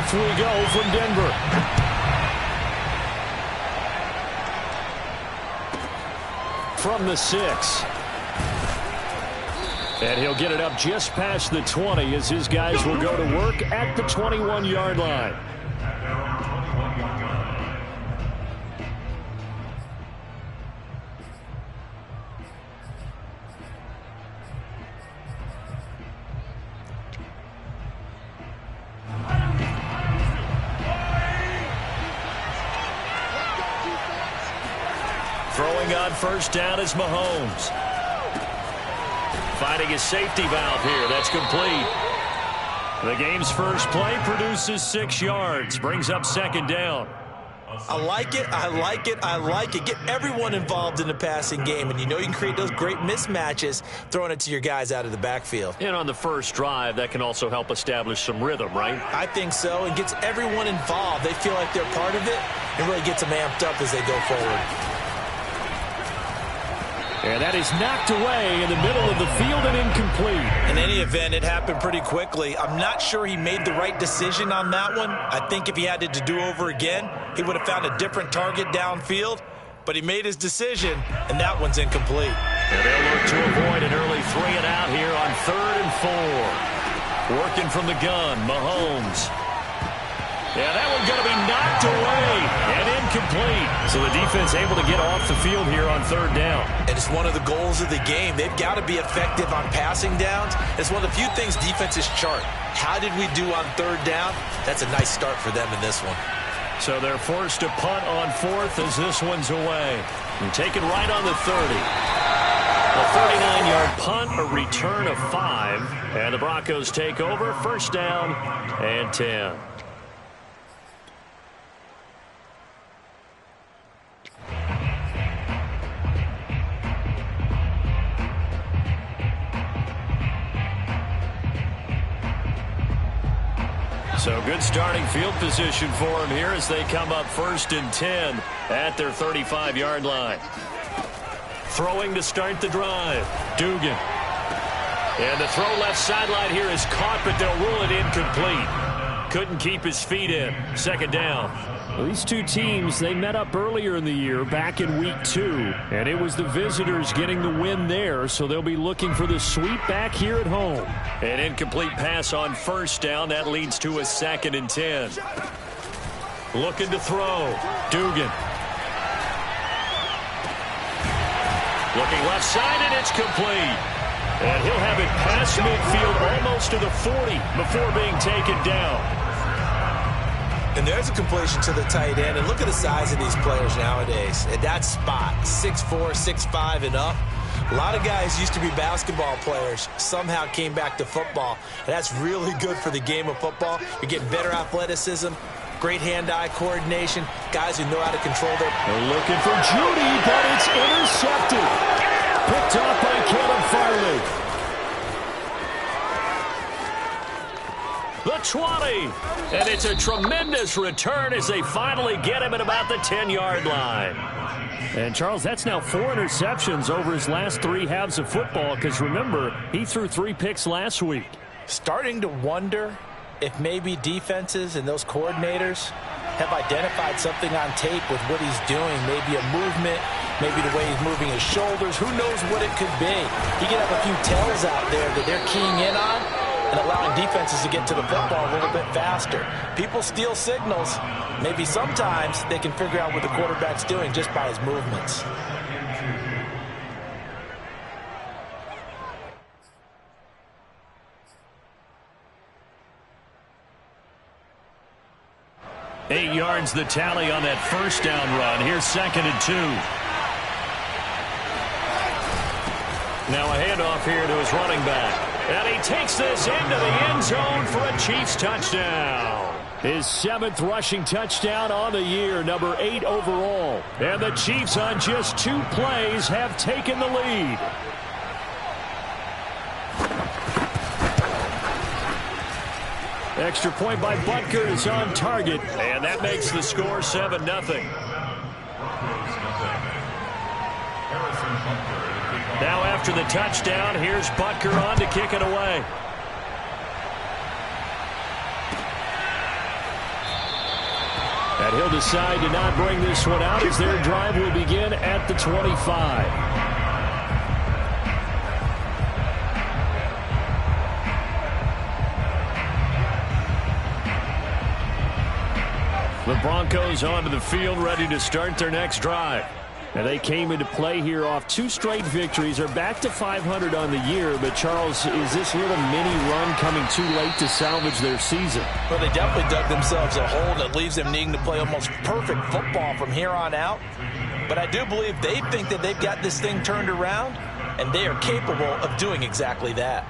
Off we go from Denver. From the 6. And he'll get it up just past the 20 as his guys will go to work at the 21-yard line. Throwing on first down is Mahomes. Finding his safety valve here. That's complete. The game's first play produces 6 yards. Brings up second down. I like it. I like it. I like it. Get everyone involved in the passing game, and you know you can create those great mismatches throwing it to your guys out of the backfield. And on the first drive, that can also help establish some rhythm, right? I think so. It gets everyone involved. They feel like they're part of it. It really gets them amped up as they go forward. And that is knocked away in the middle of the field and incomplete. In any event, it happened pretty quickly. I'm not sure he made the right decision on that one. I think if he had it to do over again, he would have found a different target downfield. But he made his decision, and that one's incomplete. And they'll look to avoid an early 3-and-out here on 3rd and 4. Working from the gun, Mahomes. Yeah, that one's going to be knocked away and incomplete. So the defense able to get off the field here on 3rd down. And it's one of the goals of the game. They've got to be effective on passing downs. It's one of the few things defenses chart. How did we do on 3rd down? That's a nice start for them in this one. So they're forced to punt on 4th as this one's away. And taken right on the 30. A 39-yard punt, a return of 5. And the Broncos take over, first down and 10. So good starting field position for him here as they come up 1st and 10 at their 35-yard line. Throwing to start the drive. Dugan. And the throw left sideline here is caught, but they'll rule it incomplete. Couldn't keep his feet in. Second down. Well, these two teams, they met up earlier in the year back in week 2. And it was the visitors getting the win there, so they'll be looking for the sweep back here at home. An incomplete pass on first down. That leads to a 2nd and 10. Looking to throw. Dugan. Looking left side, and it's complete. And he'll have it past midfield almost to the 40 before being taken down. And there's a completion to the tight end. And look at the size of these players nowadays. At that spot, 6'4", 6'5", and up. A lot of guys used to be basketball players, somehow came back to football. And that's really good for the game of football. You're getting better athleticism, great hand-eye coordination, guys who know how to control their... They're looking for Judy, but it's intercepted. Picked off by Caleb Farley. The 20. And it's a tremendous return as they finally get him at about the 10-yard line. And, Charles, that's now 4 interceptions over his last 3 halves of football because, remember, he threw 3 picks last week. Starting to wonder if maybe defenses and those coordinators have identified something on tape with what he's doing. Maybe a movement, maybe the way he's moving his shoulders. Who knows what it could be? He could have a few tells out there that they're keying in on and allowing defenses to get to the football a little bit faster. People steal signals. Maybe sometimes they can figure out what the quarterback's doing just by his movements. Eight yards the tally on that first down run. Here's 2nd and 2. Now a handoff here to his running back. And he takes this into the end zone for a Chiefs touchdown. His 7th rushing touchdown on the year, number 8 overall. And the Chiefs on just 2 plays have taken the lead. Extra point by Butker is on target, and that makes the score 7-0. Now after the touchdown, here's Butker on to kick it away. And he'll decide to not bring this one out as their drive will begin at the 25. The Broncos onto the field ready to start their next drive. And they came into play here off 2 straight victories. They're back to 500 on the year. But, Charles, is this little mini run coming too late to salvage their season? Well, they definitely dug themselves a hole that leaves them needing to play almost perfect football from here on out. But I do believe they think that they've got this thing turned around, and they are capable of doing exactly that.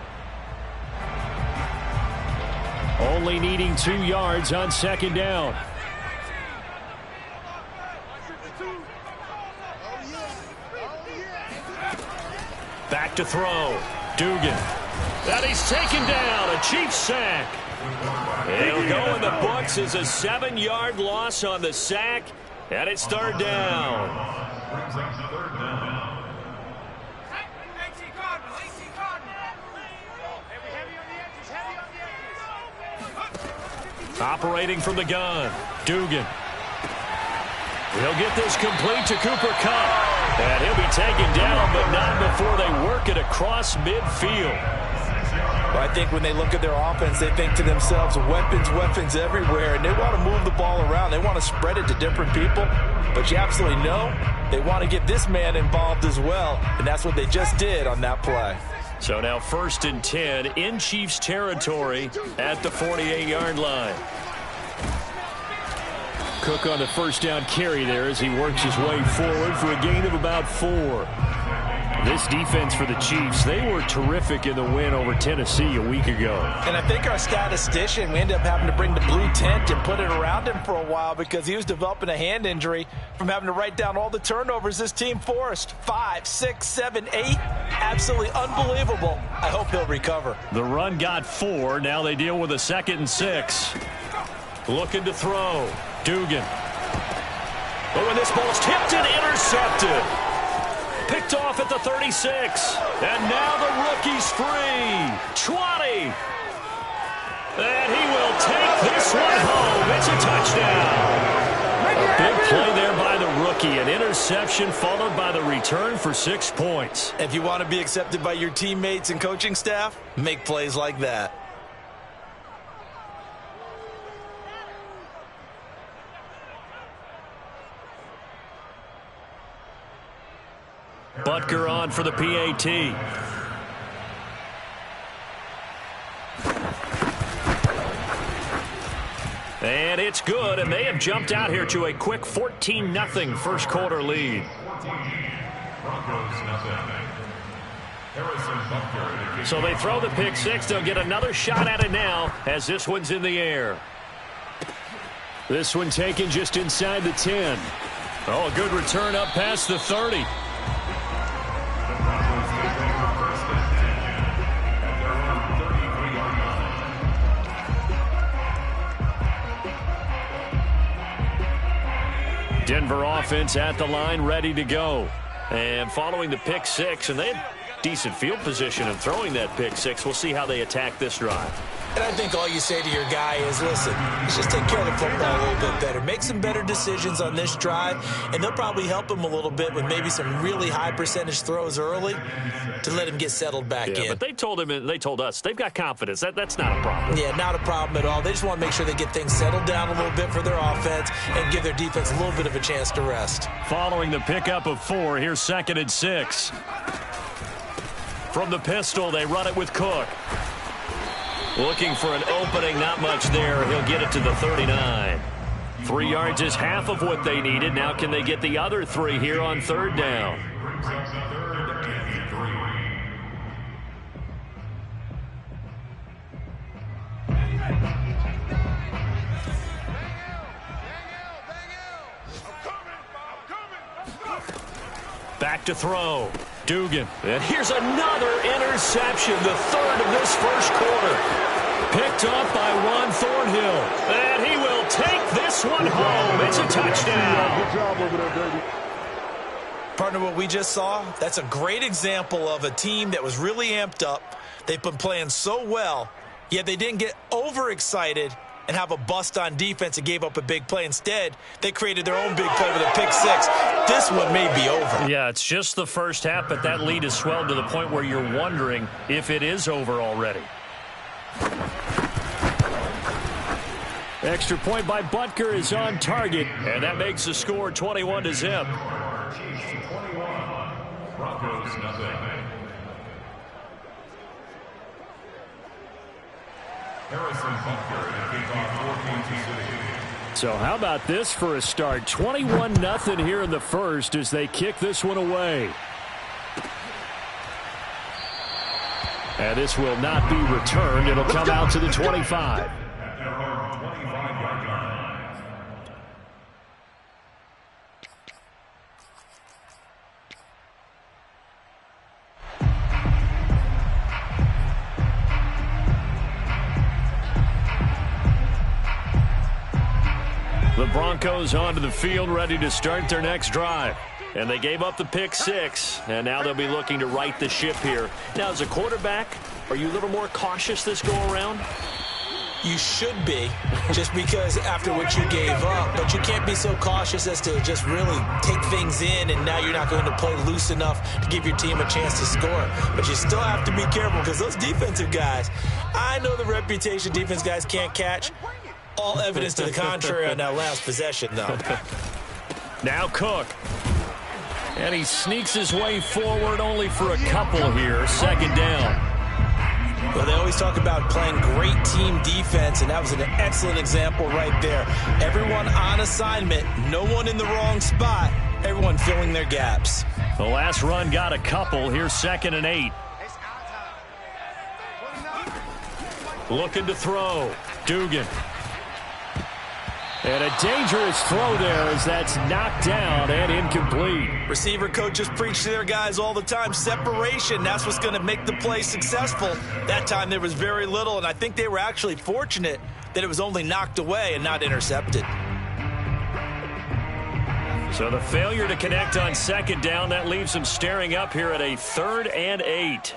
Only needing 2 yards on second down. Back to throw. Dugan. And he's taken down. A Chiefs sack. It'll go in the books as a 7-yard loss on the sack. And it's third down. Operating from the gun. Dugan. He'll get this complete to Cooper Kupp. And he'll be taken down, but not before they work it across midfield. Well, I think when they look at their offense, they think to themselves, weapons everywhere, and they want to move the ball around. They want to spread it to different people, but you absolutely know they want to get this man involved as well, and that's what they just did on that play. So now 1st and 10 in Chiefs territory at the 48-yard line. Cook on the first down carry there as he works his way forward for a gain of about 4. This defense for the Chiefs, they were terrific in the win over Tennessee a week ago. And I think our statistician, we ended up having to bring the blue tent and put it around him for a while because he was developing a hand injury from having to write down all the turnovers this team forced. 5, 6, 7, 8. Absolutely unbelievable. I hope he'll recover. The run got 4. Now they deal with a 2nd and 6. Looking to throw. Dugan. But when this ball's tipped and intercepted. Picked off at the 36. And now the rookie's free. 20. And he will take this one home. It's a touchdown. Big play there by the rookie. An interception followed by the return for 6 points. If you want to be accepted by your teammates and coaching staff, make plays like that. Butker on for the PAT. And it's good, and they have jumped out here to a quick 14-0 first quarter lead. So they throw the pick 6. They'll get another shot at it now as this one's in the air. This one taken just inside the 10. Oh, a good return up past the 30. Denver offense at the line, ready to go. And following the pick 6, and they had decent field position in throwing that pick 6. We'll see how they attack this drive. And I think all you say to your guy is, listen, let's just take care of the football a little bit better. Make some better decisions on this drive, and they'll probably help him a little bit with maybe some really high percentage throws early to let him get settled back in. But they told him, and they told us, they've got confidence. That's not a problem. Yeah, not a problem at all. They just want to make sure they get things settled down a little bit for their offense and give their defense a little bit of a chance to rest. Following the pickup of 4, here's 2nd and 6. From the pistol, they run it with Cook. Looking for an opening, not much there. He'll get it to the 39. 3 yards is half of what they needed. Now can they get the other 3 here on 3rd down? Back to throw. Dugan. And here's another interception, the 3rd of this first quarter. Picked up by Juan Thornhill. And he will take this one home. It's a touchdown. Good job over there, baby. Partner, what we just saw, that's a great example of a team that was really amped up. They've been playing so well, yet they didn't get overexcited and have a bust on defense and gave up a big play. Instead, they created their own big play with a pick six. This one may be over. Yeah, it's just the first half, but that lead has swelled to the point where you're wondering if it is over already. Extra point by Butker is on target, and that makes the score 21-0. Broncos nothing. Harrison Butker and kickoff 14-6. So how about this for a start? 21-0 here in the first as they kick this one away. And this will not be returned. It'll come out to the 25. The Broncos onto the field, ready to start their next drive. And they gave up the pick six, and now they'll be looking to right the ship here. Now, as a quarterback, are you a little more cautious this go-around? You should be, just because after what you gave up. But you can't be so cautious as to just really take things in, and now you're not going to play loose enough to give your team a chance to score. But you still have to be careful because those defensive guys, I know the reputation defense guys can't catch. All evidence to the contrary on that last possession, though. Now Cook. And he sneaks his way forward only for a couple here. Second down. Well, they always talk about playing great team defense, and that was an excellent example right there. Everyone on assignment, no one in the wrong spot, everyone filling their gaps. The last run got a couple. Here's 2nd and 8. Looking to throw. Dugan. And a dangerous throw there as that's knocked down and incomplete. Receiver coaches preach to their guys all the time. Separation, that's what's going to make the play successful. That time there was very little, and I think they were actually fortunate that it was only knocked away and not intercepted. So the failure to connect on 2nd down, that leaves them staring up here at a 3rd and 8.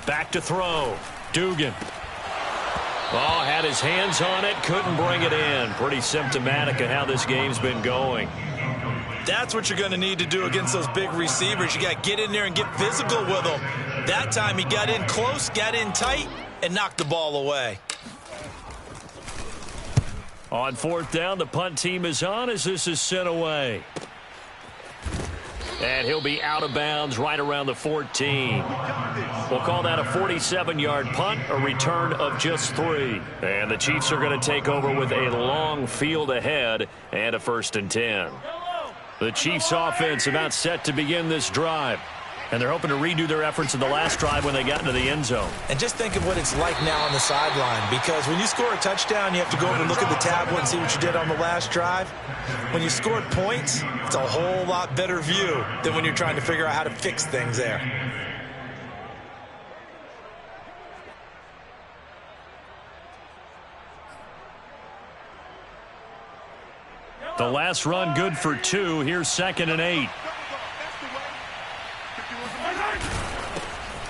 Back to throw. Dugan. Oh, had his hands on it, couldn't bring it in. Pretty symptomatic of how this game's been going. That's what you're going to need to do against those big receivers. You got to get in there and get physical with them. That time he got in close, got in tight, and knocked the ball away. On 4th down, the punt team is on as this is sent away. And he'll be out of bounds right around the 14. We'll call that a 47-yard punt, a return of just 3. And the Chiefs are going to take over with a long field ahead and a 1st and 10. The Chiefs offense about set to begin this drive. And they're hoping to redo their efforts in the last drive when they got into the end zone. And just think of what it's like now on the sideline, because when you score a touchdown, you have to go over and look at the tablet and see what you did on the last drive. When you scored points, it's a whole lot better view than when you're trying to figure out how to fix things there. The last run good for 2. Here's 2nd and 8.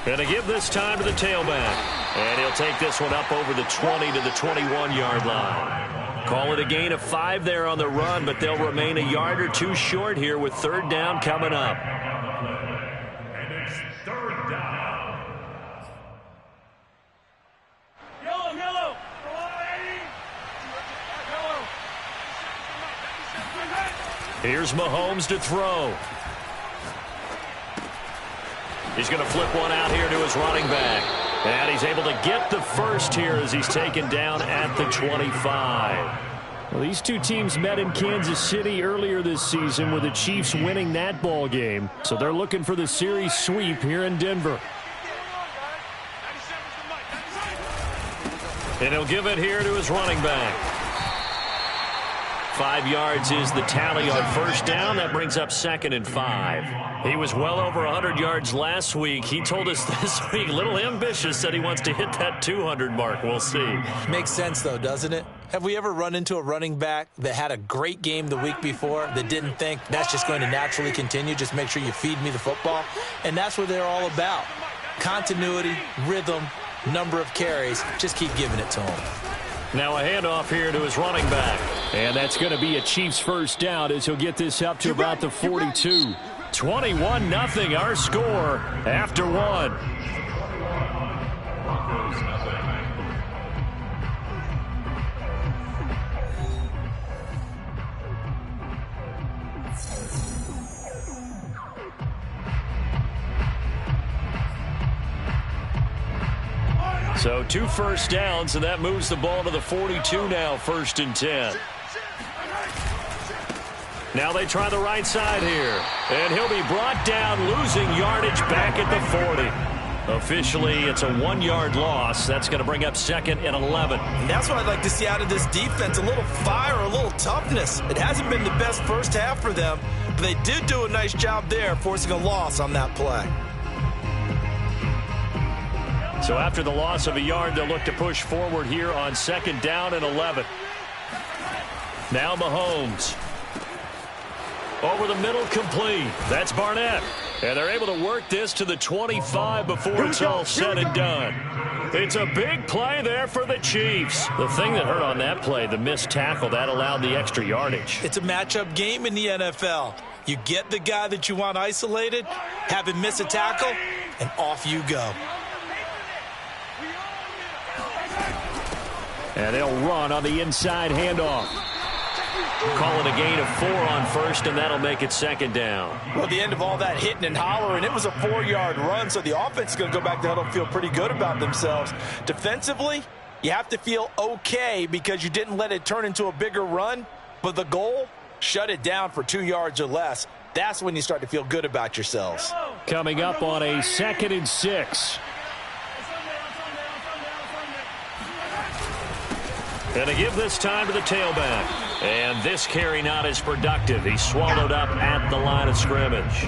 Going to give this time to the tailback. And he'll take this one up over the 20 to the 21-yard line. Call it a gain of 5 there on the run, but they'll remain a yard or 2 short here with 3rd down coming up. And it's 3rd down. Yellow. Here's Mahomes to throw. He's going to flip one out here to his running back. And he's able to get the first here as he's taken down at the 25. Well, these two teams met in Kansas City earlier this season with the Chiefs winning that ball game. So they're looking for the series sweep here in Denver. And he'll give it here to his running back. 5 yards is the tally on first down. That brings up 2nd and 5. He was well over 100 yards last week. He told us this week, a little ambitious, said he wants to hit that 200 mark. We'll see. Makes sense, though, doesn't it? Have we ever run into a running back that had a great game the week before that didn't think that's just going to naturally continue? Just make sure you feed me the football. And that's what they're all about. Continuity, rhythm, number of carries. Just keep giving it to him. Now a handoff here to his running back. And that's going to be a Chiefs first down as he'll get this up to about the 42. 21-0 our score after 1. Broncos nothing. So 2 first downs, and that moves the ball to the 42 now, 1st and 10. Now they try the right side here. And he'll be brought down, losing yardage back at the 40. Officially, it's a 1-yard loss. That's going to bring up 2nd and 11. And that's what I'd like to see out of this defense, a little fire, a little toughness. It hasn't been the best first half for them, but they did do a nice job there, forcing a loss on that play. So after the loss of a yard, they'll look to push forward here on 2nd down and 11. Now Mahomes. Over the middle, complete. That's Barnett. And they're able to work this to the 25 before it's all said and done. It's a big play there for the Chiefs. The thing that hurt on that play, the missed tackle, that allowed the extra yardage. It's a matchup game in the NFL. You get the guy that you want isolated, have him miss a tackle, and off you go. And they'll run on the inside handoff. Call it a gain of 4 on first, and that'll make it 2nd down. Well, the end of all that hitting and hollering, it was a 4-yard run, so the offense is going to go back to huddle and feel pretty good about themselves. Defensively, you have to feel okay because you didn't let it turn into a bigger run, but the goal, shut it down for 2 yards or less. That's when you start to feel good about yourselves. Coming up on a 2nd and 6. And to give this time to the tailback. And this carry not as productive. He's swallowed up at the line of scrimmage.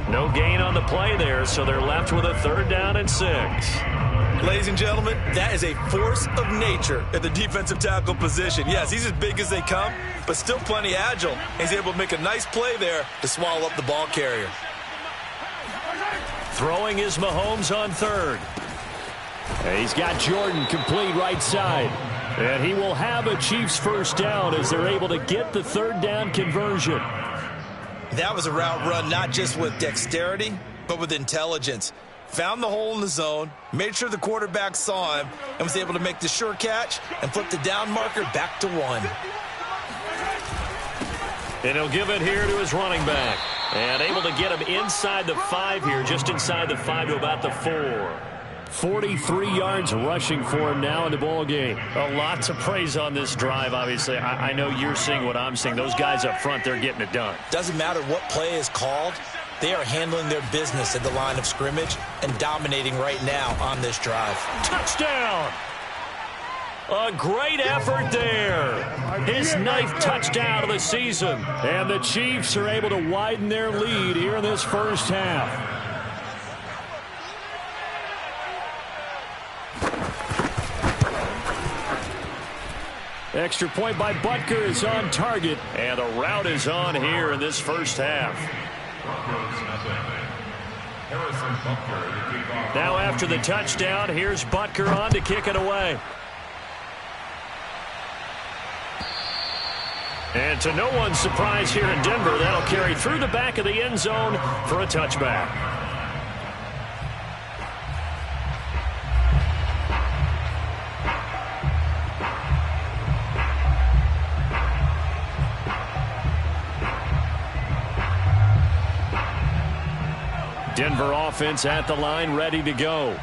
No gain on the play there, so they're left with a 3rd down and 6. Ladies and gentlemen, that is a force of nature at the defensive tackle position. Yes, he's as big as they come, but still plenty agile. He's able to make a nice play there to swallow up the ball carrier. Throwing is Mahomes on 3rd. He's got Jordan complete right side. And he will have a Chiefs first down as they're able to get the 3rd down conversion. That was a route run not just with dexterity, but with intelligence. Found the hole in the zone, made sure the quarterback saw him, and was able to make the sure catch and flip the down marker back to 1. And he'll give it here to his running back. And able to get him inside the 5 here, just inside the 5 to about the 4. 43 yards rushing for him now in the ball game. A lot to praise on this drive, obviously. I know you're seeing what I'm seeing. Those guys up front, they're getting it done. Doesn't matter what play is called. They are handling their business at the line of scrimmage and dominating right now on this drive. Touchdown! A great effort there. His 9th touchdown of the season. And the Chiefs are able to widen their lead here in this first half. Extra point by Butker is on target. And the route is on here in this first half. Now after the touchdown, here's Butker on to kick it away. And to no one's surprise here in Denver, that'll carry through the back of the end zone for a touchback. Denver offense at the line, ready to go.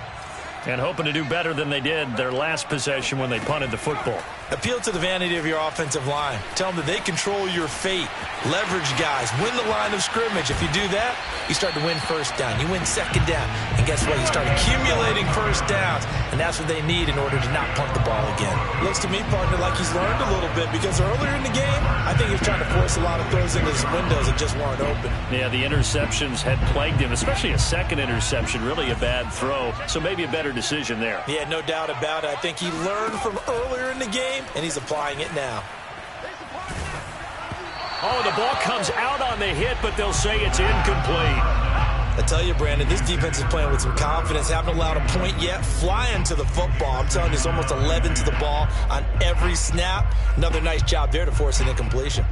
And hoping to do better than they did their last possession when they punted the football. Appeal to the vanity of your offensive line. Tell them that they control your fate. Leverage guys. Win the line of scrimmage. If you do that, you start to win first down. You win second down. And guess what? You start accumulating first downs. And that's what they need in order to not punt the ball again. Looks to me, partner, like he's learned a little bit, because earlier in the game, I think he was trying to force a lot of throws into some windows that just weren't open. Yeah, the interceptions had plagued him, especially a second interception. Really a bad throw. So maybe a better decision there. Yeah, no doubt about it. I think he learned from earlier in the game, and he's applying it now. Oh, the ball comes out on the hit, but they'll say it's incomplete. I tell you, Brandon, this defense is playing with some confidence. Haven't allowed a point yet. Flying to the football. I'm telling you, it's almost 11 to the ball on every snap. Another nice job there to force an incompletion.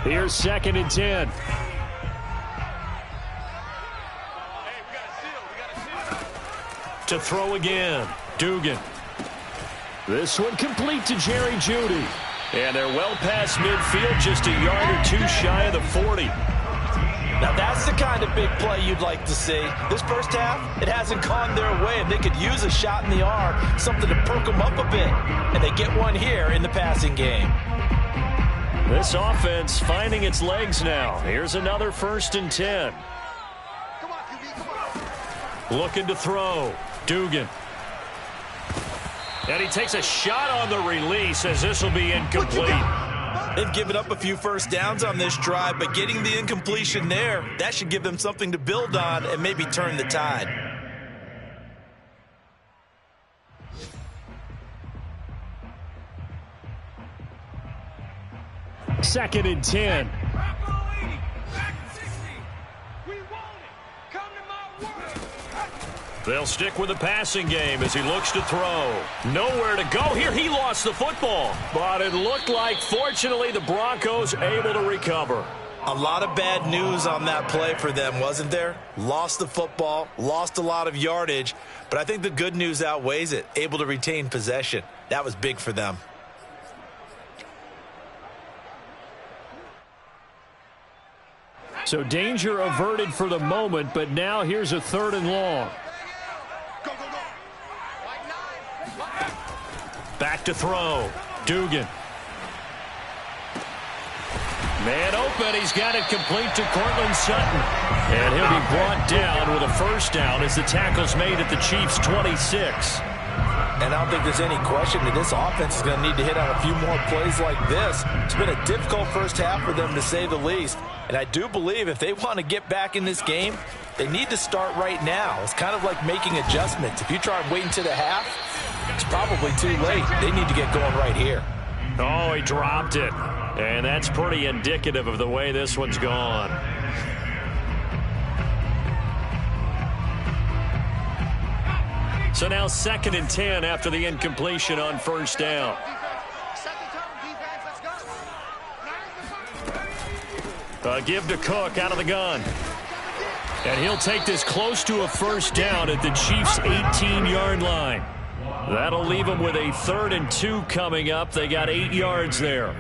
Here's 2nd and 10. To throw again, Dugan. This one complete to Jerry Jeudy. And they're well past midfield, just a yard or two shy of the 40. Now that's the kind of big play you'd like to see. This first half, it hasn't gone their way, and they could use a shot in the arm, something to perk them up a bit. And they get one here in the passing game. This offense finding its legs now. Here's another 1st and 10. Looking to throw. Dugan. And he takes a shot on the release as this will be incomplete. They've given up a few first downs on this drive, but getting the incompletion there, that should give them something to build on and maybe turn the tide. Second and 10. They'll stick with the passing game as he looks to throw. Nowhere to go here. He lost the football. But it looked like, fortunately, the Broncos able to recover. A lot of bad news on that play for them, wasn't there? Lost the football, lost a lot of yardage, but I think the good news outweighs it. Able to retain possession. That was big for them. So danger averted for the moment, but now here's a 3rd and long. Back to throw. Dugan. Man open. He's got it complete to Cortland Sutton. And he'll be brought down with a first down as the tackle's made at the Chiefs' 26. And I don't think there's any question that this offense is going to need to hit on a few more plays like this. It's been a difficult first half for them, to say the least. And I do believe if they want to get back in this game, they need to start right now. It's kind of like making adjustments. If you try and wait until the half, it's probably too late. They need to get going right here. Oh, he dropped it. And that's pretty indicative of the way this one's gone. So now 2nd and 10 after the incompletion on first down. Give to Cook out of the gun. And he'll take this close to a first down at the Chiefs' 18-yard line. That'll leave them with a 3rd and 2 coming up. They got 8 yards there.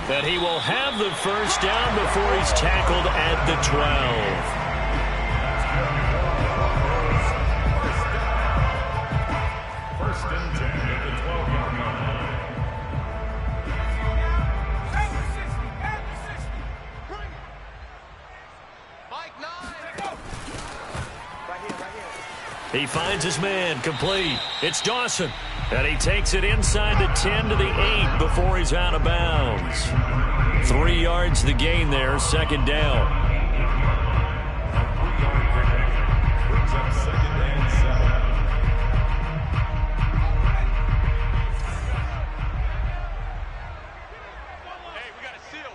And he will have the first down before he's tackled at the 12. First and 10 at the 12-yard line. He finds his man, complete. It's Dawson. And he takes it inside the 10 to the 8 before he's out of bounds. 3 yards the gain there, 2nd down. Brings up 2nd and 7. Hey, we got a seal.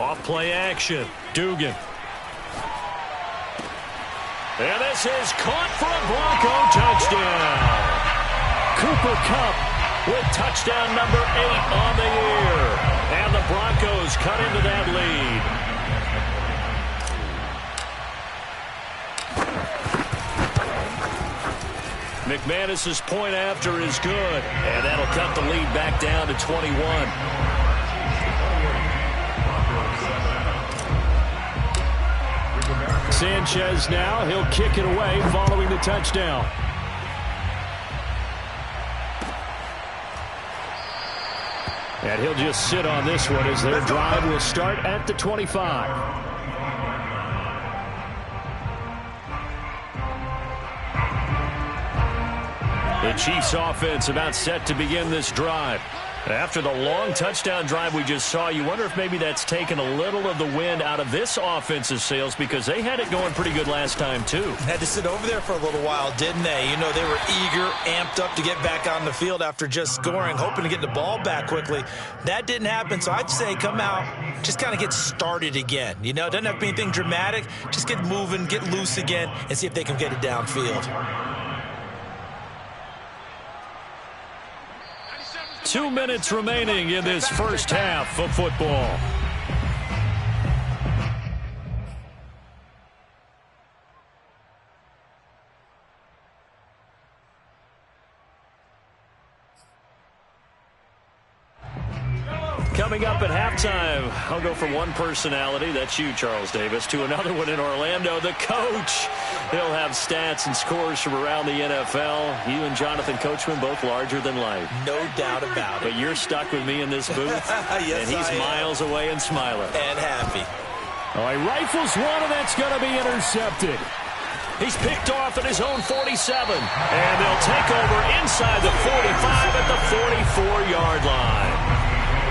Off play action. Dugan. And this is caught for a Bronco touchdown. Cooper Kupp with touchdown number 8 on the year. And the Broncos cut into that lead. McManus's point after is good, and that'll cut the lead back down to 21. Sanchez now, he'll kick it away following the touchdown. And he'll just sit on this one as their drive will start at the 25. The Chiefs offense about set to begin this drive. After the long touchdown drive we just saw, you wonder if maybe that's taken a little of the wind out of this offensive sails, because they had it going pretty good last time too. Had to sit over there for a little while, didn't they? You know, they were eager, amped up to get back on the field after just scoring, hoping to get the ball back quickly. That didn't happen, so I'd say come out, just kind of get started again. You know, it doesn't have to be anything dramatic. Just get moving, get loose again, and see if they can get it downfield. 2 minutes remaining in this first half of football. Coming up at halftime, I'll go from one personality, that's you, Charles Davis, to another one in Orlando, the coach. He'll have stats and scores from around the NFL. You and Jonathan Coachman, both larger than life. No doubt about it. But you're stuck with me in this booth, yes, and he's miles away and smiling. And happy. All right, rifles one, and that's going to be intercepted. He's picked off at his own 47, and they'll take over inside the 45 at the 44-yard line.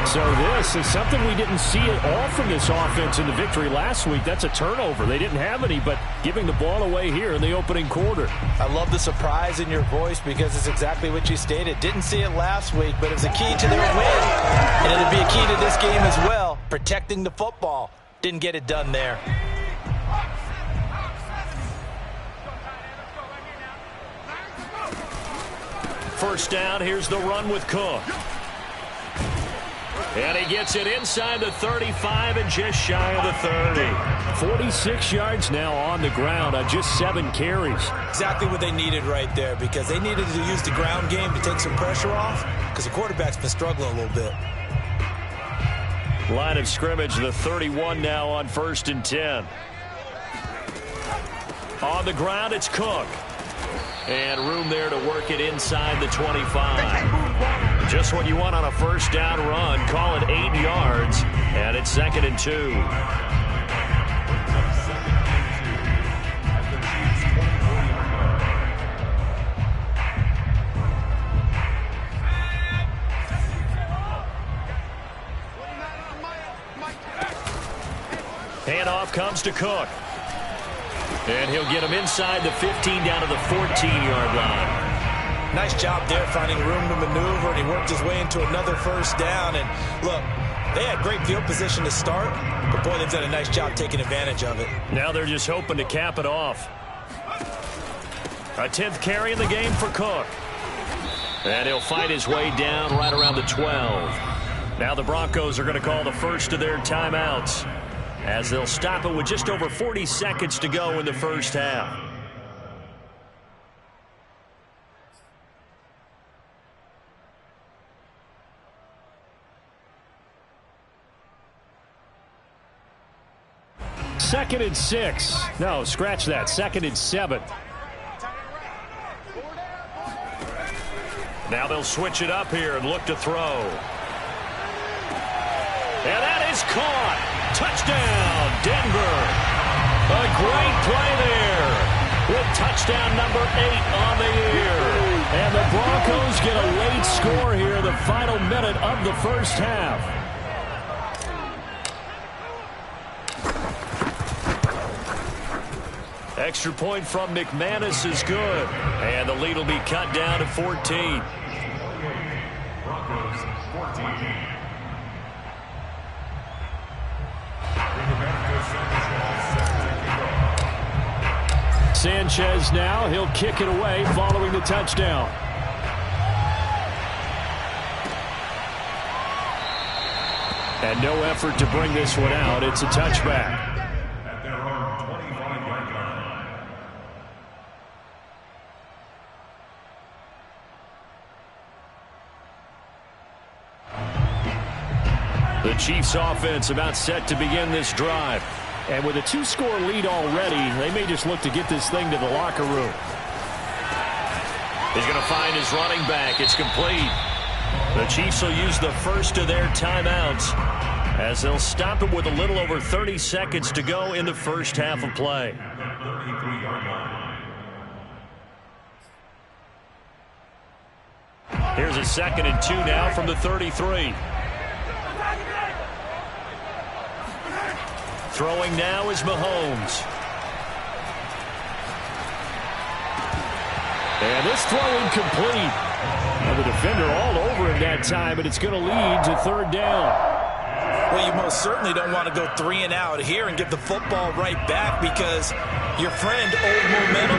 So this is something we didn't see at all from this offense in the victory last week. That's a turnover. They didn't have any, but giving the ball away here in the opening quarter. I love the surprise in your voice, because it's exactly what you stated. Didn't see it last week, but it was a key to their win. And it'll be a key to this game as well, protecting the football. Didn't get it done there. First down, here's the run with Cook. And he gets it inside the 35 and just shy of the 30. 46 yards now on the ground on just 7 carries. Exactly what they needed right there, because they needed to use the ground game to take some pressure off, because the quarterback's been struggling a little bit. Line of scrimmage, the 31 now on 1st and 10. On the ground, it's Cook. And room there to work it inside the 25. Just what you want on a first down run. Call it 8 yards. And it's 2nd and 2. Handoff comes to Cook. And he'll get him inside the 15 down to the 14-yard line. Nice job there, finding room to maneuver, and he worked his way into another first down. And look, they had great field position to start, but boy, they've done a nice job taking advantage of it. Now they're just hoping to cap it off. A 10th carry in the game for Cook. And he'll fight his way down right around the 12. Now the Broncos are going to call the first of their timeouts, as they'll stop it with just over 40 seconds to go in the first half. Second and 6. No, scratch that. 2nd and 7. Now they'll switch it up here and look to throw. And that is caught. Touchdown, Denver. A great play there with touchdown number 8 on the year. And the Broncos get a late score here, the final minute of the first half. Extra point from McManus is good. And the lead will be cut down to 14. Broncos 14. Sanchez now. He'll kick it away following the touchdown. And no effort to bring this one out. It's a touchback. At their own 25-yard line. The Chiefs offense about set to begin this drive. And with a 2-score lead already, they may just look to get this thing to the locker room. He's going to find his running back. It's complete. The Chiefs will use the first of their timeouts as they'll stop it with a little over 30 seconds to go in the first half of play. Here's a 2nd and 2 now from the 33. Throwing now is Mahomes. And this throw incomplete. Now the defender all over him that time, but it's going to lead to 3rd down. Well, you most certainly don't want to go 3 and out here and give the football right back because your friend, Old Momentum,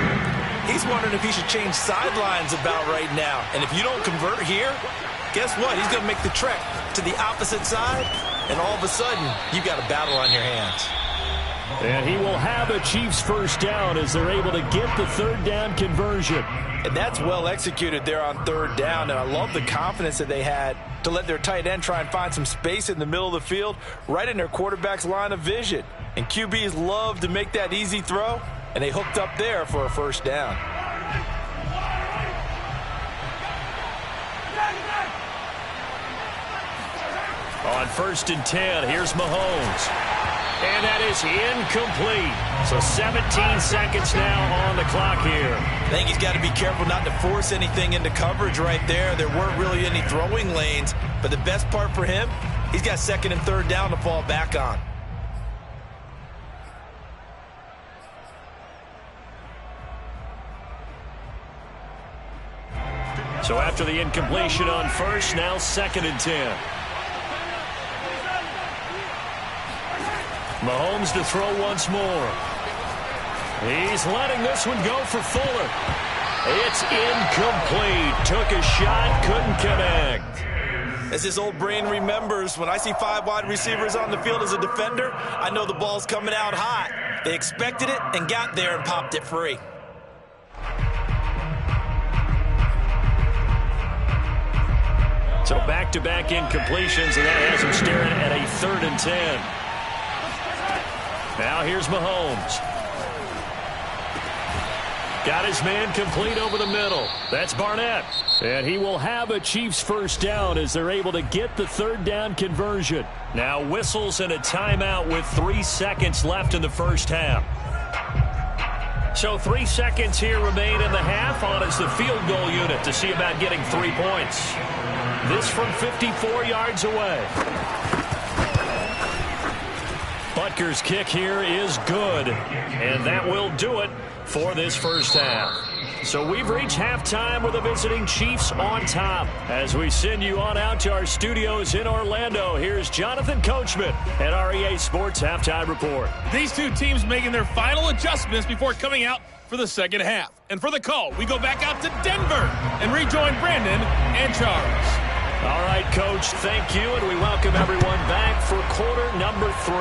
he's wondering if he should change sidelines about right now. And if you don't convert here, guess what? He's going to make the trek to the opposite side, and all of a sudden, you've got a battle on your hands. And he will have a Chiefs first down as they're able to get the 3rd down conversion. And that's well executed there on 3rd down, and I love the confidence that they had to let their tight end try and find some space in the middle of the field, right in their quarterback's line of vision. And QBs love to make that easy throw, and they hooked up there for a first down. On 1st and 10, here's Mahomes. And that is incomplete. So 17 seconds now on the clock here. I think he's got to be careful not to force anything into coverage right there. There weren't really any throwing lanes. But the best part for him, he's got 2nd and 3rd down to fall back on. So after the incompletion on 1st, now 2nd and 10. Mahomes to throw once more. He's letting this one go for Fuller. It's incomplete. Took a shot, couldn't connect. As his old brain remembers, when I see 5 wide receivers on the field as a defender, I know the ball's coming out hot. They expected it and got there and popped it free. So back-to-back incompletions, and that has him staring at a 3rd and 10. Now here's Mahomes. Got his man complete over the middle. That's Barnett. And he will have a Chiefs first down as they're able to get the 3rd down conversion. Now whistles and a timeout with 3 seconds left in the first half. So 3 seconds here remain in the half. On is the field goal unit to see about getting 3 points. This from 54 yards away. Butker's kick here is good, and that will do it for this first half. So we've reached halftime with the visiting Chiefs on top. As we send you on out to our studios in Orlando, here's Jonathan Coachman at our EA Sports Halftime Report. These two teams making their final adjustments before coming out for the second half. And for the call, we go back out to Denver and rejoin Brandon and Charles. All right, Coach, thank you, and we welcome everyone back for quarter number 3.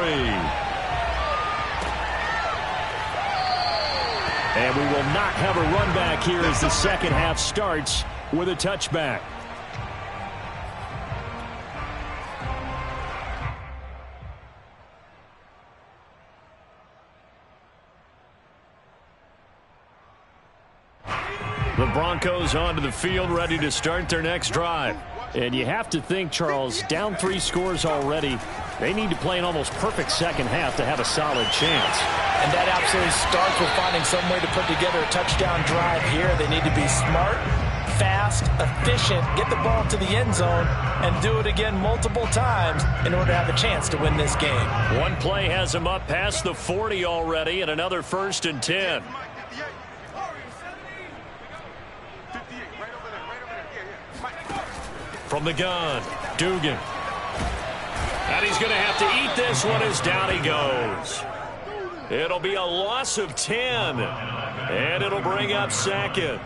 And we will not have a run back here as the second half starts with a touchback. The Broncos onto the field, ready to start their next drive. And you have to think, Charles, down 3 scores already. They need to play an almost perfect second half to have a solid chance. And that absolutely starts with finding some way to put together a touchdown drive here. They need to be smart, fast, efficient, get the ball to the end zone, and do it again multiple times in order to have a chance to win this game. One play has them up past the 40 already, and another 1st and 10. From the gun, Dugan. And he's going to have to eat this one as down he goes. It'll be a loss of 10. And it'll bring up second.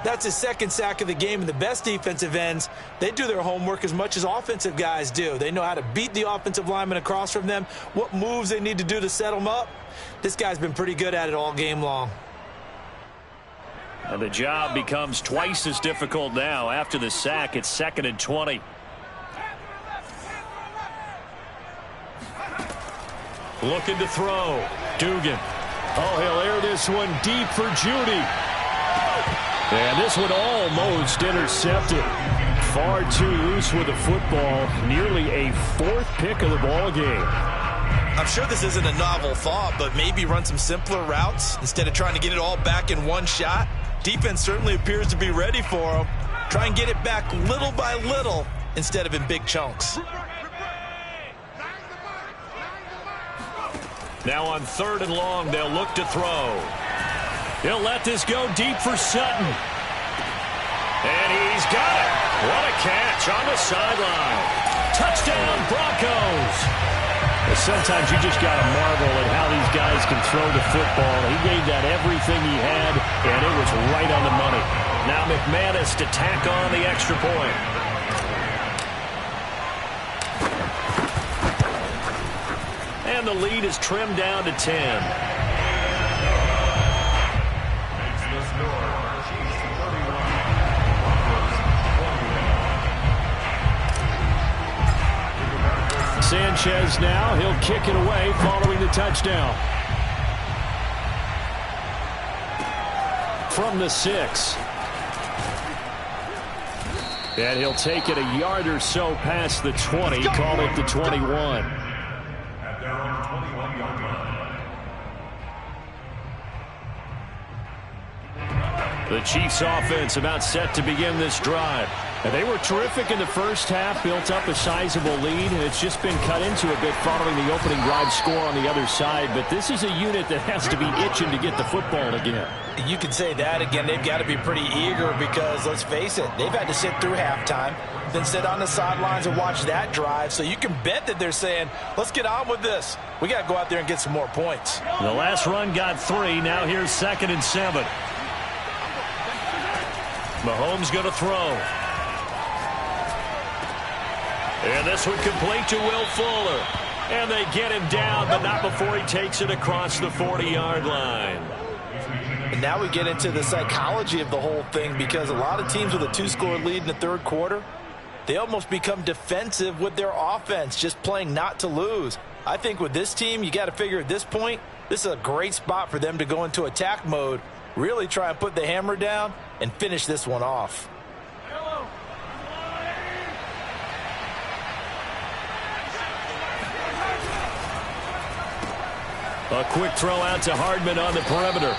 That's his second sack of the game, and the best defensive ends, they do their homework as much as offensive guys do. They know how to beat the offensive lineman across from them, what moves they need to do to set them up. This guy's been pretty good at it all game long. And the job becomes twice as difficult now. After the sack, it's 2nd and 20. Looking to throw. Dugan. Oh, he'll air this one deep for Judy. And this one almost intercepted. Far too loose with the football. Nearly a 4th pick of the ball game. I'm sure this isn't a novel thought, but maybe run some simpler routes instead of trying to get it all back in one shot. Defense certainly appears to be ready for him. Try and get it back little by little instead of in big chunks. Now on 3rd and long, they'll look to throw. He'll let this go deep for Sutton. And he's got it. What a catch on the sideline. Touchdown, Broncos. Well, sometimes you just got to marvel at how these guys can throw the football. He gave that everything he had, and it was right on the money. Now McManus to tack on the extra point. And the lead is trimmed down to 10. Sanchez now, he'll kick it away following the touchdown. From the 6. And he'll take it a yard or so past the 20, call it the 21. At their own 21-yard line. The Chiefs offense about set to begin this drive. And they were terrific in the first half, built up a sizable lead, and it's just been cut into a bit following the opening drive score on the other side. But this is a unit that has to be itching to get the football again. You can say that again. They've got to be pretty eager because, let's face it, they've had to sit through halftime, then sit on the sidelines and watch that drive. So you can bet that they're saying, let's get on with this. We got to go out there and get some more points. The last run got 3. Now here's 2nd and 7. Mahomes going to throw. And this one complete to Will Fuller. And they get him down, but not before he takes it across the 40-yard line. And now we get into the psychology of the whole thing, because a lot of teams with a 2-score lead in the 3rd quarter, they almost become defensive with their offense, just playing not to lose. I think with this team, you got to figure at this point, this is a great spot for them to go into attack mode, really try and put the hammer down and finish this one off. A quick throw out to Hardman on the perimeter.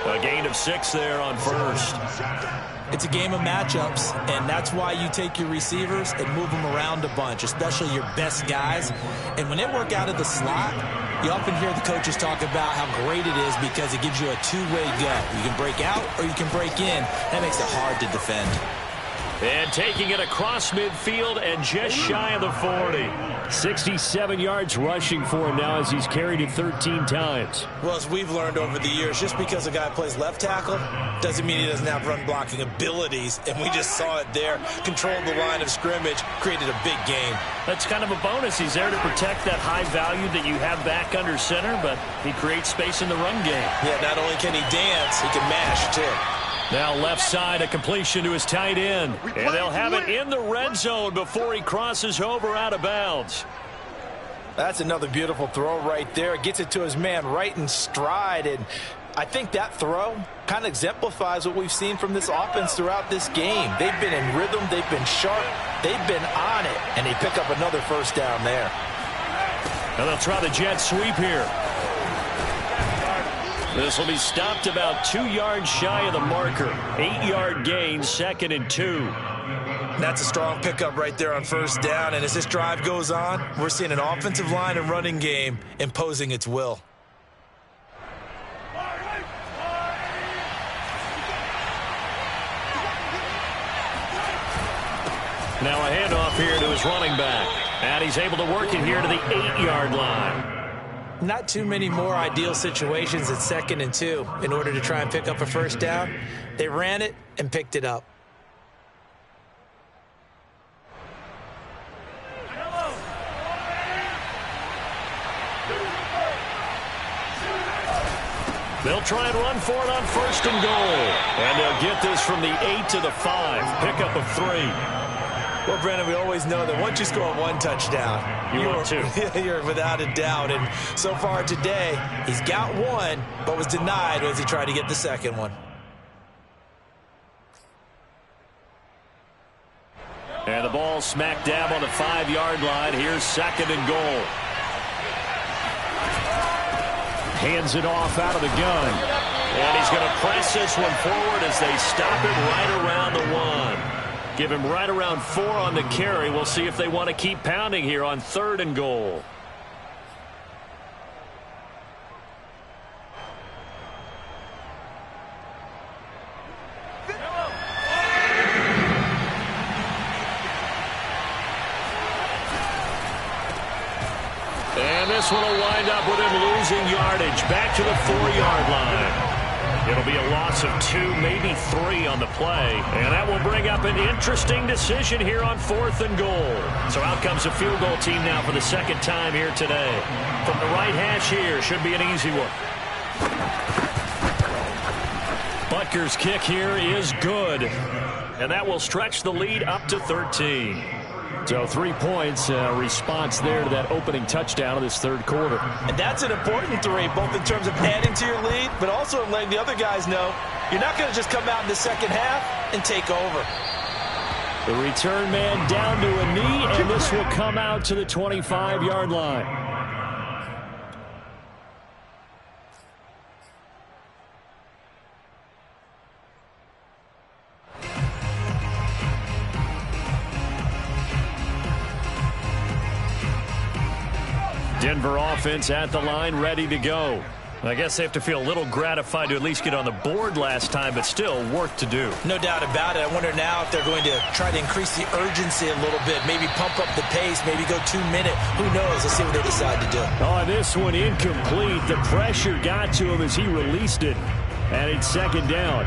A gain of 6 there on 1st. It's a game of matchups, and that's why you take your receivers and move them around a bunch, especially your best guys. And when they work out of the slot, you often hear the coaches talk about how great it is because it gives you a two-way go. You can break out or you can break in. That makes it hard to defend. And taking it across midfield and just shy of the 40. 67 yards rushing for him now as he's carried it 13 times. Well, as we've learned over the years, just because a guy plays left tackle doesn't mean he doesn't have run blocking abilities. And we just saw it there. Controlled the line of scrimmage, created a big game. That's kind of a bonus. He's there to protect that high value that you have back under center, but he creates space in the run game. Yeah, not only can he dance, he can mash too. Now left side, a completion to his tight end. And they'll have it in the red zone before he crosses over out of bounds. That's another beautiful throw right there. Gets it to his man right in stride. And I think that throw kind of exemplifies what we've seen from this offense throughout this game. They've been in rhythm. They've been sharp. They've been on it. And they pick up another first down there. Now they'll try the jet sweep here. This will be stopped about 2 yards shy of the marker. 8-yard gain, 2nd and 2. That's a strong pickup right there on first down. And as this drive goes on, we're seeing an offensive line and running game imposing its will. Now a handoff here to his running back. And he's able to work it here to the 8-yard line. Not too many more ideal situations at 2nd and 2 in order to try and pick up a first down. They ran it and picked it up. They'll try and run for it on 1st and goal. And they'll get this from the 8 to the 5. Pickup of 3. Well, Brandon, we always know that once you score one touchdown, you're without a doubt. And so far today, he's got one, but was denied as he tried to get the second one. And the ball smack dab on the 5-yard line. Here's 2nd and goal. Hands it off out of the gun. And he's going to press this one forward as they stop him right around the 1. Give him right around 4 on the carry. We'll see if they want to keep pounding here on 3rd and goal. And this one will wind up with him losing yardage back to the 4-yard line. It'll be a loss of 2, maybe 3 on the play. And that will bring up an interesting decision here on 4th and goal. So out comes a field goal team now for the 2nd time here today. From the right hash here, should be an easy one. Butker's kick here is good. And that will stretch the lead up to 13. So 3 points, response there to that opening touchdown of this 3rd quarter. And that's an important 3, both in terms of adding to your lead, but also in letting the other guys know you're not going to just come out in the 2nd half and take over. The return man down to a knee, and this will come out to the 25-yard line. Denver offense at the line, ready to go. I guess they have to feel a little gratified to at least get on the board last time, but still work to do. No doubt about it. I wonder now if they're going to try to increase the urgency a little bit, maybe pump up the pace, maybe go 2-minute. Who knows? Let's see what they decide to do. Oh, this one incomplete. The pressure got to him as he released it, and it's 2nd down.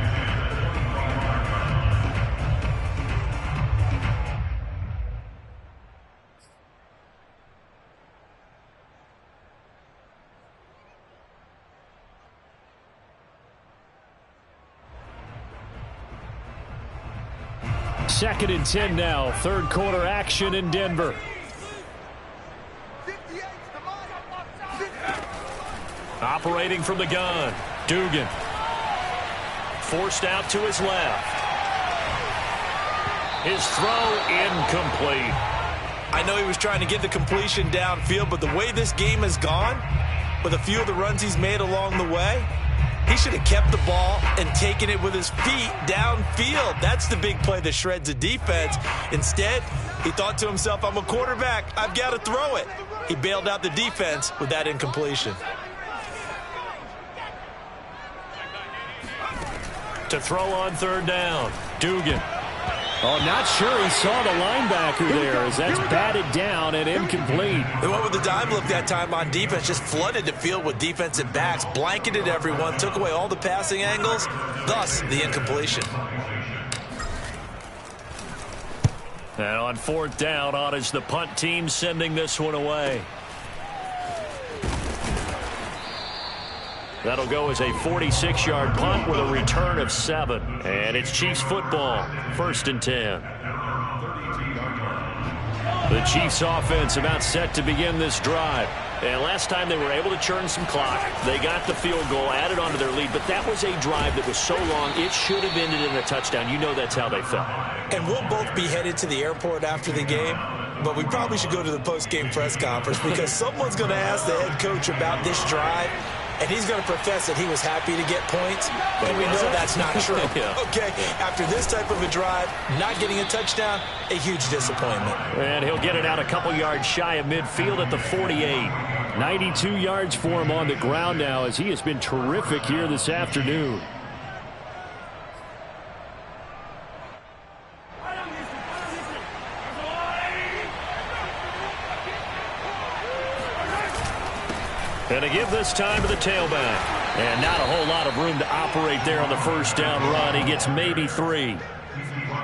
Second and 10 now. 3rd quarter action in Denver. Operating from the gun. Dugan. Forced out to his left. His throw incomplete. I know he was trying to get the completion downfield, but the way this game has gone, with a few of the runs he's made along the way, he should have kept the ball and taken it with his feet downfield. That's the big play that shreds the defense. Instead, he thought to himself, I'm a quarterback. I've got to throw it. He bailed out the defense with that incompletion. To throw on 3rd down. Dugan. Oh, not sure he saw the linebacker there as that's batted down and incomplete. They went with the dime look that time on defense, just flooded the field with defensive backs, blanketed everyone, took away all the passing angles, thus the incompletion. And on 4th down, on is the punt team sending this one away. That'll go as a 46-yard punt with a return of 7. And it's Chiefs football, 1st and 10. The Chiefs offense about set to begin this drive. And last time they were able to churn some clock. They got the field goal, added onto their lead. But that was a drive that was so long, it should have ended in a touchdown. You know that's how they felt. And we'll both be headed to the airport after the game. But we probably should go to the post-game press conference because someone's going to ask the head coach about this drive. And he's going to profess that he was happy to get points, and we know that's not true. Yeah. Okay, after this type of a drive, not getting a touchdown, a huge disappointment. And he'll get it out a couple yards shy of midfield at the 48. 92 yards for him on the ground now as he has been terrific here this afternoon. And to give this time to the tailback. And not a whole lot of room to operate there on the first down run. He gets maybe 3.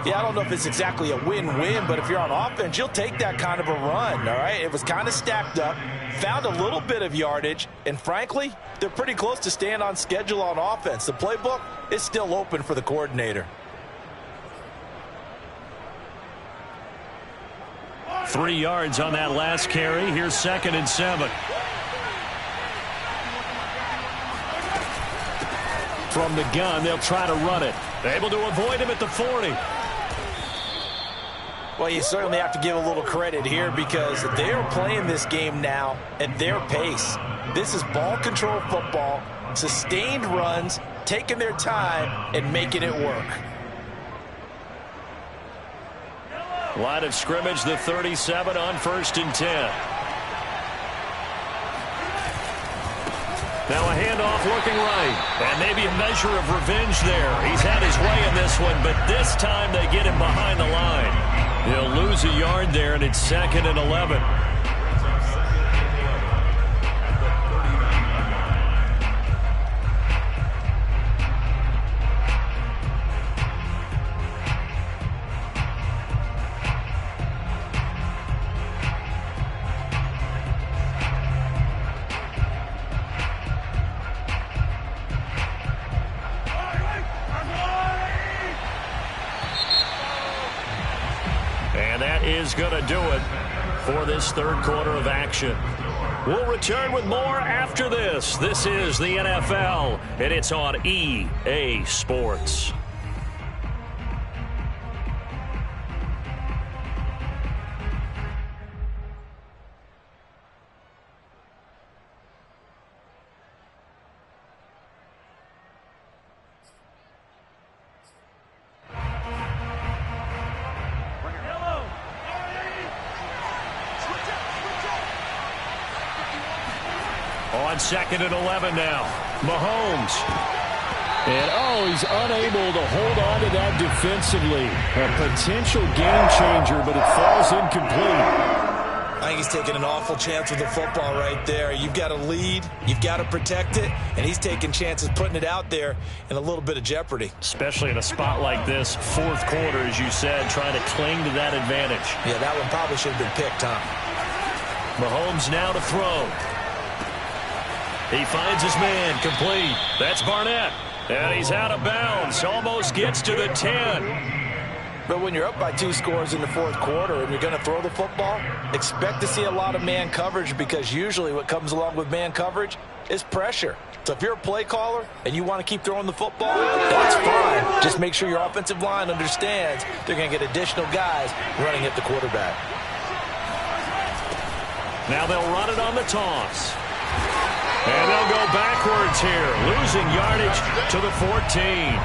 Yeah, I don't know if it's exactly a win-win, but if you're on offense, you'll take that kind of a run, all right? It was kind of stacked up, found a little bit of yardage, and frankly, they're pretty close to staying on schedule on offense. The playbook is still open for the coordinator. 3 yards on that last carry. Here's 2nd and 7. From the gun, they'll try to run it. Able to avoid him at the 40. Well, you certainly have to give a little credit here because they're playing this game now at their pace. This is ball control football, sustained runs, taking their time, and making it work. Line of scrimmage, the 37 on 1st and 10. Now a handoff looking right. And maybe a measure of revenge there. He's had his way in this one, but this time they get him behind the line. He'll lose a yard there, and it's 2nd and 11. Is going to do it for this 3rd quarter of action. We'll return with more after this. This is the NFL, and it's on EA Sports. On 2nd and 11 now. Mahomes. And, he's unable to hold on to that defensively. A potential game changer, but it falls incomplete. I think he's taking an awful chance with the football right there. You've got to lead, you've got to protect it, and he's taking chances putting it out there in a little bit of jeopardy. Especially in a spot like this, 4th quarter, as you said, trying to cling to that advantage. Yeah, that one probably should have been picked, huh? Mahomes now to throw. He finds his man, complete. That's Barnett. And he's out of bounds. Almost gets to the 10. But when you're up by 2 scores in the 4th quarter and you're going to throw the football, expect to see a lot of man coverage because usually what comes along with man coverage is pressure. So if you're a play caller and you want to keep throwing the football, that's fine. Just make sure your offensive line understands they're going to get additional guys running at the quarterback. Now they'll run it on the toss. And they'll go backwards here, losing yardage to the 14.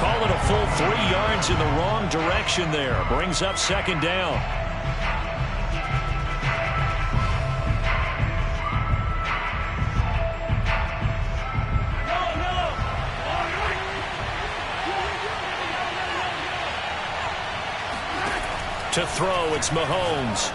Call it a full 3 yards in the wrong direction there. Brings up 2nd down. To throw, it's Mahomes.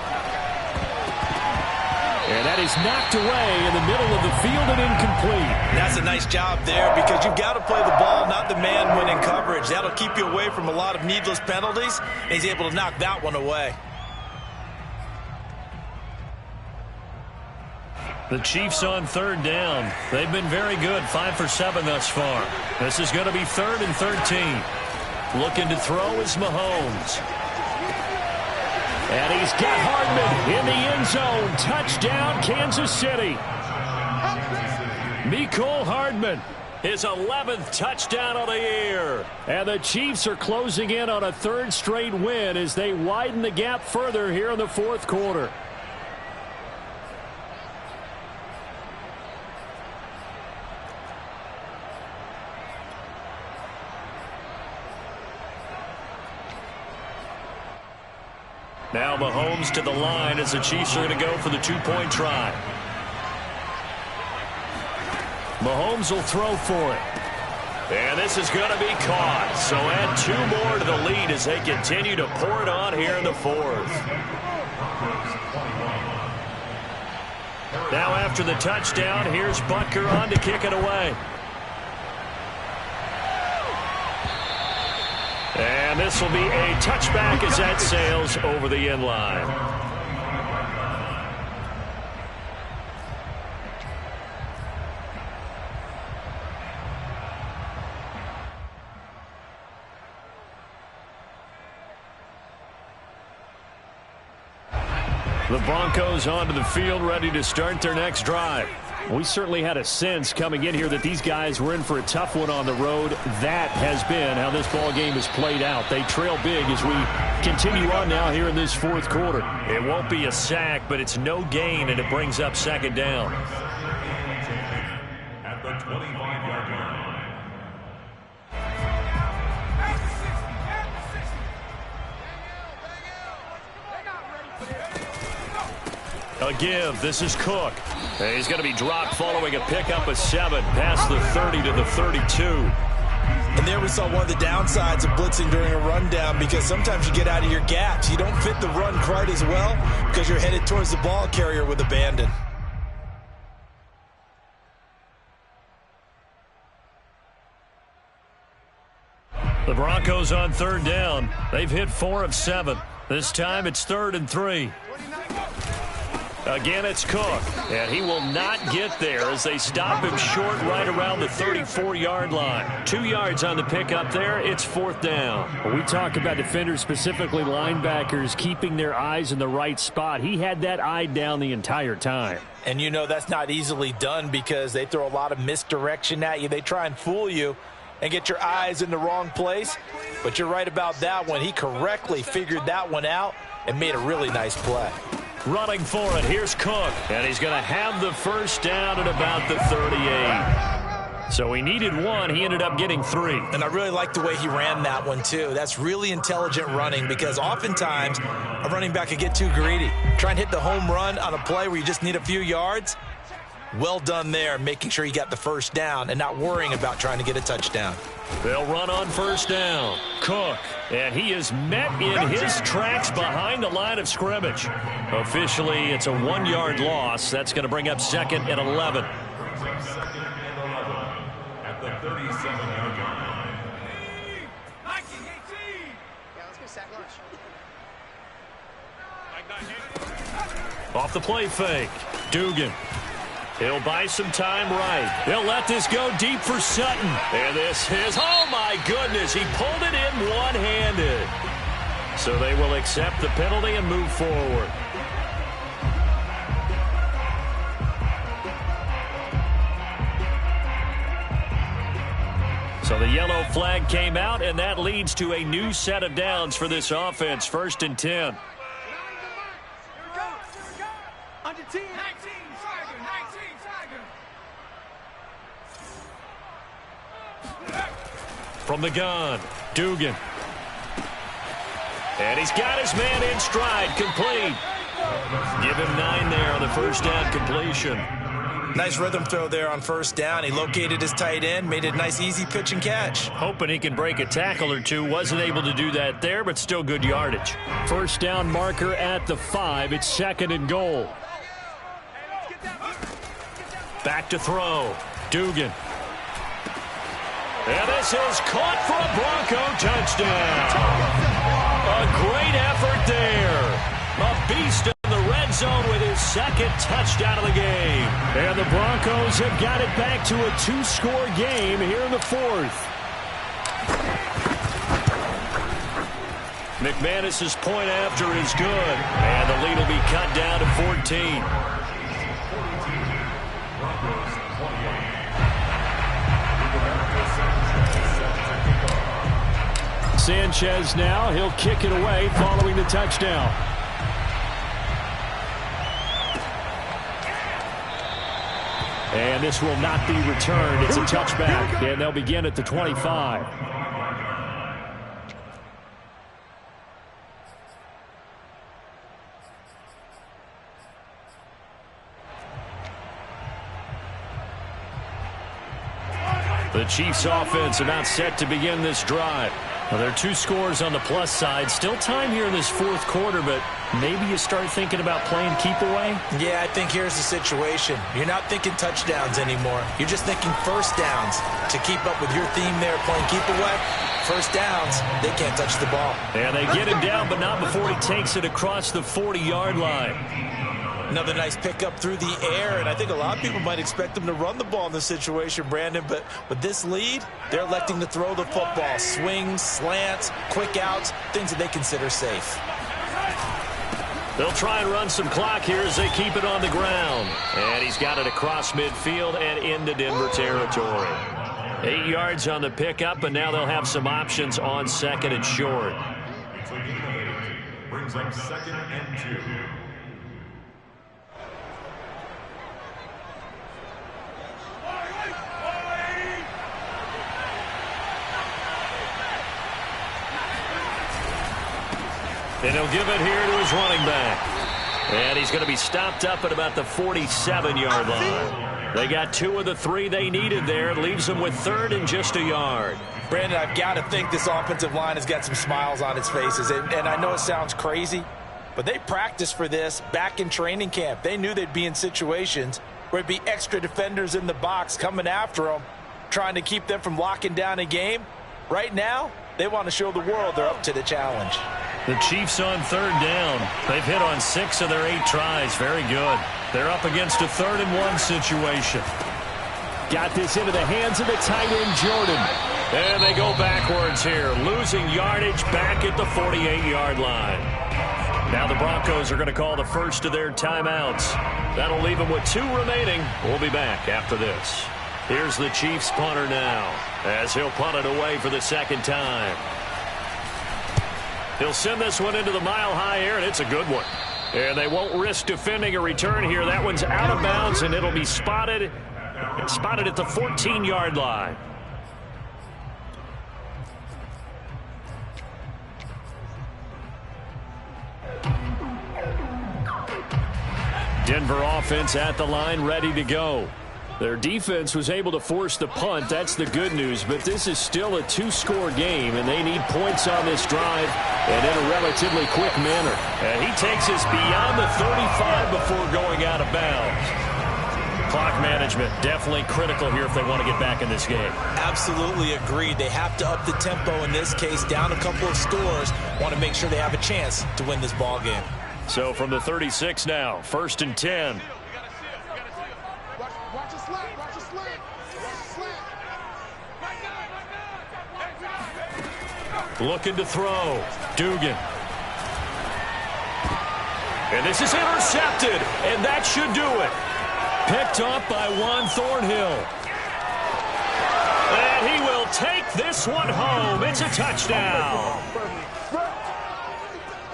And that is knocked away in the middle of the field and incomplete. That's a nice job there because you've got to play the ball, not the man winning coverage. That'll keep you away from a lot of needless penalties, and he's able to knock that one away. The Chiefs on 3rd down. They've been very good, 5 for 7 thus far. This is going to be 3rd and 13. Looking to throw is Mahomes. And he's got Hardman in the end zone. Touchdown, Kansas City. Mecole Hardman, his 11th touchdown of the year. And the Chiefs are closing in on a 3rd straight win as they widen the gap further here in the 4th quarter. Now Mahomes to the line as the Chiefs are going to go for the 2-point try. Mahomes will throw for it. And this is going to be caught. So add 2 more to the lead as they continue to pour it on here in the 4th. Now after the touchdown, here's Butker on to kick it away. And this will be a touchback as that sails over the end line. The Broncos onto the field, ready to start their next drive. We certainly had a sense coming in here that these guys were in for a tough one on the road. That has been how this ball game has played out. They trail big as we continue on now here in this fourth quarter. It won't be a sack, but it's no gain, and it brings up second down. At the 25-yard line. A give. This is Cook. And he's going to be dropped following a pickup of 7 past the 30 to the 32. And there we saw one of the downsides of blitzing during a rundown, because sometimes you get out of your gaps. You don't fit the run quite as well because you're headed towards the ball carrier with abandon. The Broncos on third down. They've hit 4 of 7. This time it's 3rd and 3. Again, it's Cook, and he will not get there as they stop him short right around the 34-yard line. 2 yards on the pickup there. It's 4th down. We talk about defenders, specifically linebackers, keeping their eyes in the right spot. He had that eye down the entire time. And you know that's not easily done because they throw a lot of misdirection at you. They try and fool you and get your eyes in the wrong place. But you're right about that one. He correctly figured that one out and made a really nice play. Running for it, here's Cook, and he's going to have the first down at about the 38. So he needed 1, he ended up getting 3. And I really like the way he ran that one too. That's really intelligent running, because oftentimes a running back can get too greedy. Try and hit the home run on a play where you just need a few yards. Well done there, making sure he got the first down and not worrying about trying to get a touchdown. They'll run on first down. Cook, and he is met in his tracks behind the line of scrimmage. Officially, it's a 1-yard loss. That's going to bring up 2nd and 11. At the 37-yard line. Off the play fake, Dugan. He'll buy some time right. They'll let this go deep for Sutton. And this is, oh my goodness, he pulled it in one-handed. So they will accept the penalty and move forward. So the yellow flag came out, and that leads to a new set of downs for this offense. 1st and 10. From the gun, Dugan. And he's got his man in stride, complete. Give him 9 there on the first down completion. Nice rhythm throw there on first down. He located his tight end, made it a nice easy pitch and catch. Hoping he can break a tackle or two. Wasn't able to do that there, but still good yardage. First down marker at the 5. It's 2nd and goal. Back to throw, Dugan. And this is caught for a Bronco touchdown. A great effort there. A beast in the red zone with his 2nd touchdown of the game. And the Broncos have got it back to a 2-score game here in the 4th. McManus's point after is good. And the lead will be cut down to 14. Sanchez now, he'll kick it away following the touchdown. And this will not be returned. It's a touchback, and they'll begin at the 25. The Chiefs offense about set to begin this drive. Well, there are 2 scores on the plus side. Still time here in this fourth quarter, but maybe you start thinking about playing keep away? Yeah, I think here's the situation. You're not thinking touchdowns anymore. You're just thinking first downs. To keep up with your theme there, playing keep away, first downs, they can't touch the ball. And they get him down, but not before he takes it across the 40-yard line. Another nice pickup through the air, and I think a lot of people might expect them to run the ball in this situation, Brandon, but with this lead, they're electing to throw the football. Swings, slants, quick outs, things that they consider safe. They'll try and run some clock here as they keep it on the ground. And he's got it across midfield and into Denver territory. 8 yards on the pickup, and now they'll have some options on second and short. Brings up 2nd and 2. And he'll give it here to his running back. And he's going to be stopped up at about the 47-yard line. They got 2 of the 3 they needed there. It leaves them with 3rd and just a yard. Brandon, I've got to think this offensive line has got some smiles on its faces. And I know it sounds crazy, but they practiced for this back in training camp. They knew they'd be in situations where it'd be extra defenders in the box coming after them, trying to keep them from locking down a game. Right now, they want to show the world they're up to the challenge. The Chiefs on 3rd down. They've hit on 6 of their 8 tries. Very good. They're up against a 3rd and 1 situation. Got this into the hands of the tight end, Jordan. And they go backwards here, losing yardage back at the 48-yard line. Now the Broncos are going to call the first of their timeouts. That'll leave them with 2 remaining. We'll be back after this. Here's the Chiefs punter now, as he'll punt it away for the 2nd time. He'll send this one into the mile-high air, and it's a good one. And they won't risk defending a return here. That one's out of bounds, and it'll be spotted at the 14-yard line. Denver offense at the line, ready to go. Their defense was able to force the punt. That's the good news. But this is still a 2-score game, and they need points on this drive and in a relatively quick manner. And he takes us beyond the 35 before going out of bounds. Clock management definitely critical here if they want to get back in this game. Absolutely agreed. They have to up the tempo in this case, down a couple of scores. Want to make sure they have a chance to win this ball game. So from the 36 now, 1st and 10. Looking to throw. Dugan. And this is intercepted, and that should do it. Picked up by Juan Thornhill. And he will take this one home. It's a touchdown.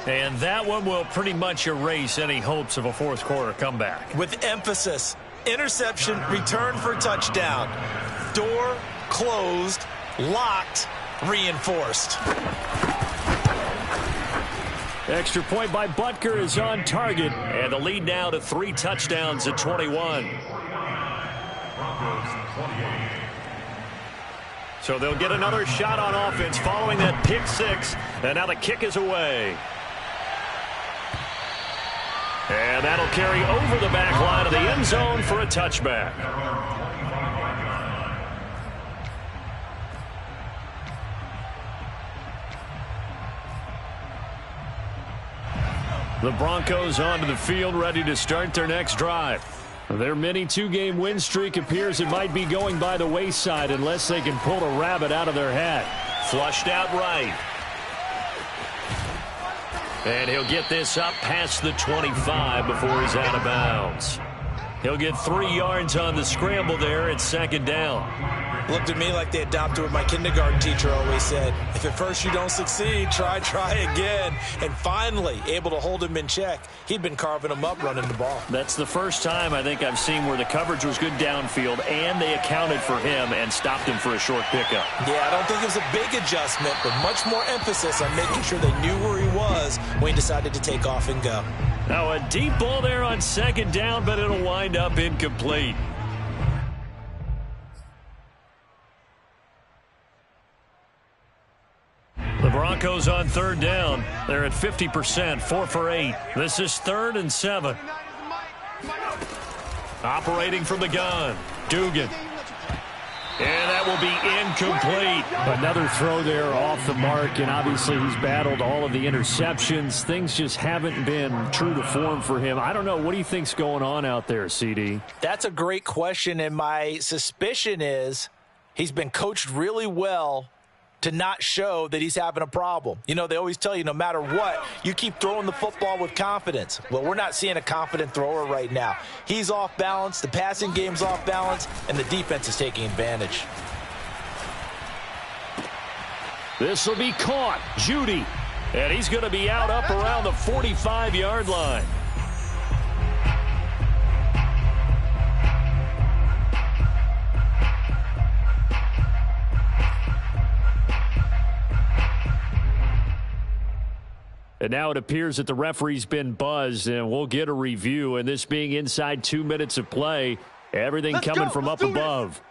And that one will pretty much erase any hopes of a fourth quarter comeback. With emphasis, interception, return for touchdown. Door closed, locked, reinforced. Extra point by Butker is on target, and the lead now to 3 touchdowns at 21. So they'll get another shot on offense following that pick 6, and now the kick is away. And that'll carry over the back line of the end zone for a touchback. The Broncos onto the field, ready to start their next drive. Their mini 2-game win streak appears it might be going by the wayside unless they can pull a rabbit out of their hat. Flushed out right. And he'll get this up past the 25 before he's out of bounds. He'll get 3 yards on the scramble there at 2nd down. Looked at me like they adopted what my kindergarten teacher always said. If at first you don't succeed, try again. And finally, able to hold him in check. He'd been carving him up running the ball. That's the first time I think I've seen where the coverage was good downfield and they accounted for him and stopped him for a short pickup. Yeah, I don't think it was a big adjustment, but much more emphasis on making sure they knew where he was when he decided to take off and go. Now a deep ball there on 2nd down, but it'll wind up incomplete. Broncos on third down. They're at 50%, 4 for 8. This is 3rd and 7. Operating from the gun, Dugan. And that will be incomplete. Another throw there off the mark, and obviously he's battled all of the interceptions. Things just haven't been true to form for him. I don't know. What do you think's going on out there, CD? That's a great question, and my suspicion is he's been coached really well to not show that he's having a problem. You know, they always tell you no matter what, you keep throwing the football with confidence. Well, we're not seeing a confident thrower right now. He's off balance, the passing game's off balance, and the defense is taking advantage. This will be caught. Judy. And he's going to be out up around the 45-yard line. And now it appears that the referee's been buzzed, and we'll get a review. And this being inside 2 minutes of play, everything coming from up above.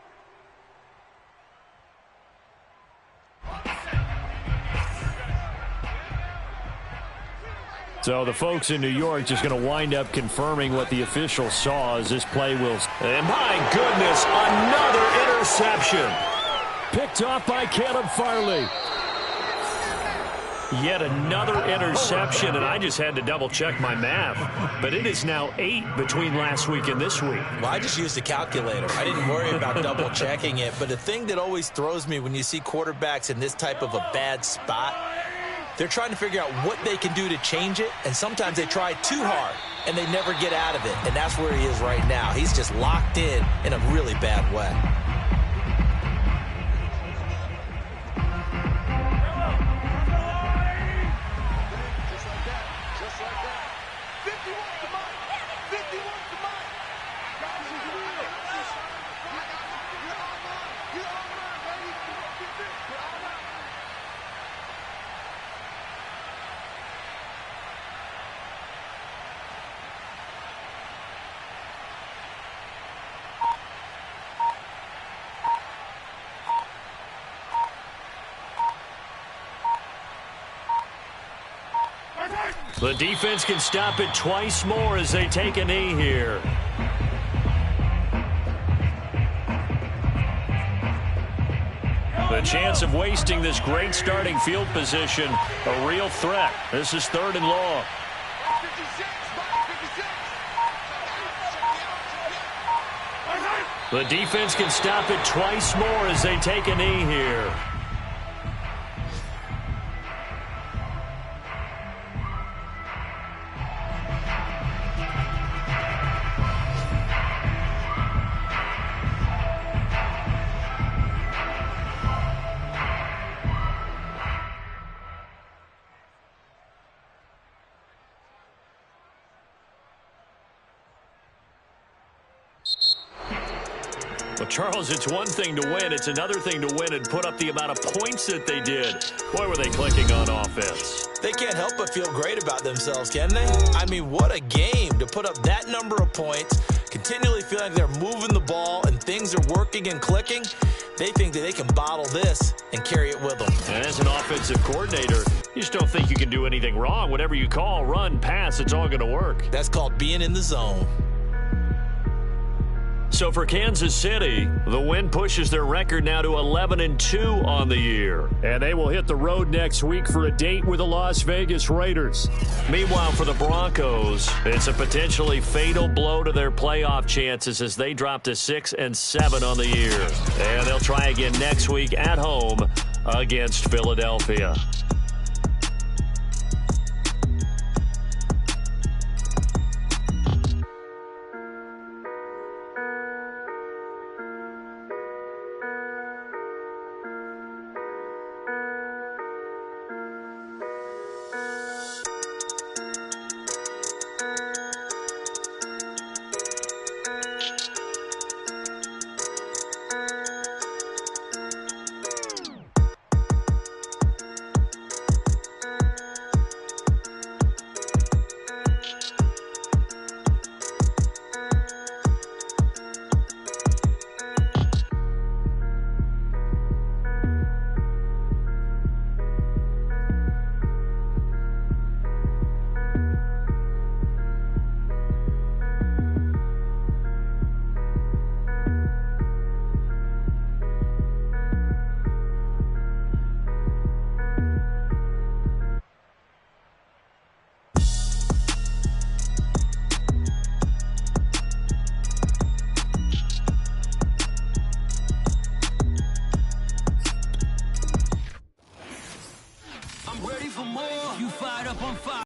So the folks in New York just going to wind up confirming what the official saw as this play will. And my goodness, another interception. Picked off by Caleb Farley. Yet another interception, and I just had to double-check my math. But it is now 8 between last week and this week. Well, I just used a calculator. I didn't worry about double-checking it. But the thing that always throws me when you see quarterbacks in this type of a bad spot, they're trying to figure out what they can do to change it, and sometimes they try too hard, and they never get out of it. And that's where he is right now. He's just locked in a really bad way. The defense can stop it twice more as they take a knee here. The chance of wasting this great starting field position, a real threat. This is 3rd and long. The defense can stop it twice more as they take a knee here. Well, Charles, it's one thing to win. It's another thing to win and put up the amount of points that they did. Boy, were they clicking on offense. They can't help but feel great about themselves, can they? I mean, what a game to put up that number of points, continually feeling like they're moving the ball and things are working and clicking. They think that they can bottle this and carry it with them. And as an offensive coordinator, you just don't think you can do anything wrong. Whatever you call, run, pass, it's all going to work. That's called being in the zone. So for Kansas City, the win pushes their record now to 11-2 on the year. And they will hit the road next week for a date with the Las Vegas Raiders. Meanwhile, for the Broncos, it's a potentially fatal blow to their playoff chances as they drop to 6-7 on the year. And they'll try again next week at home against Philadelphia.